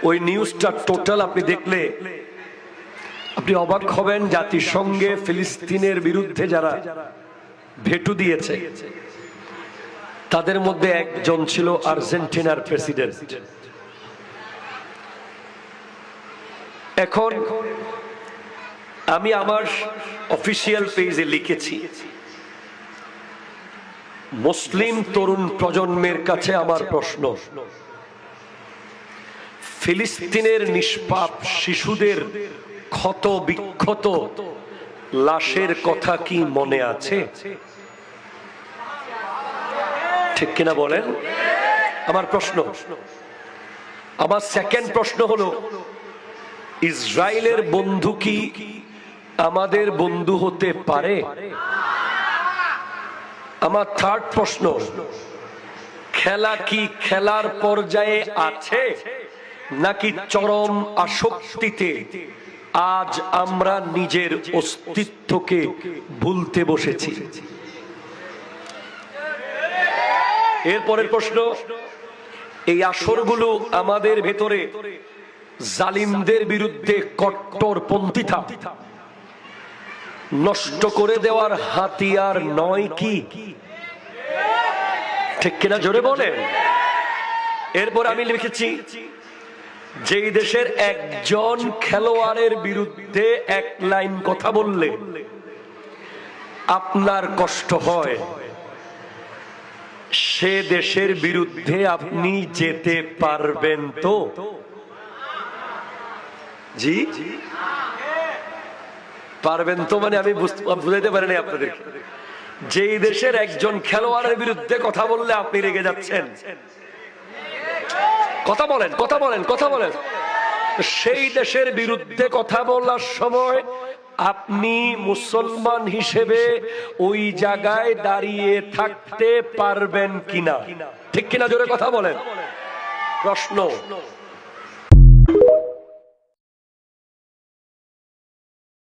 ওই নিউজটা টোটাল আপনি দেখলে আপনি অবাক হবেন। জাতিসংঘে ফিলিস্তিনের বিরুদ্ধে যারা ভেটো দিয়েছে তাদের মধ্যে একজন ছিল আর্জেন্টিনার প্রেসিডেন্ট। এখন আমি আমার অফিসিয়াল পেজে লিখেছি, মুসলিম তরুণ প্রজন্মের কাছে আমার প্রশ্ন, ফিলিস্তিনের নিষ্পাপ শিশুদের ক্ষত বিক্ষত লাশের কথা কি মনে আছে? ঠিক কিনা বলেন? আমার প্রশ্ন। আমার সেকেন্ড প্রশ্ন হলো, ইসরায়েলের বন্ধু কি আমাদের বন্ধু হতে পারে? আমার থার্ড প্রশ্ন, খেলা কি খেলার পর্যায়ে আছে নাকি চরম আসক্তিতে আজ আমরা নিজের অস্তিত্বকে ভুলতে বসেছি? এরপরের প্রশ্ন, এই আসরগুলো আমাদের ভেতরে জালিমদের বিরুদ্ধে কট্টরপন্থীতা নষ্ট করে দেওয়ার হাতিয়ার নয় কি? ঠিক কিনা জোরে বলেন। এরপর আমি লিখেছি, যেই দেশের একজন খেলোয়াড়ের বিরুদ্ধে এক লাইন কথা বললে আপনার কষ্ট হয়, সে দেশের বিরুদ্ধে আপনি যেতে পারবেন তো? জি পারবেন তো, মানে আমি বুঝাইতে পারিনি আপনাদের। যেই দেশের একজন খেলোয়াড়ের বিরুদ্ধে কথা বললে আপনি রেগে যাচ্ছেন, কথা বলেন কথা বলেন কথা বলেন, সেই দেশের বিরুদ্ধে কথা বলার সময় আপনি মুসলমান হিসেবে ওই জায়গায় দাঁড়িয়ে থাকতে পারবেন কিনা? ঠিক কিনা জোরে কথা বলেন। প্রশ্ন,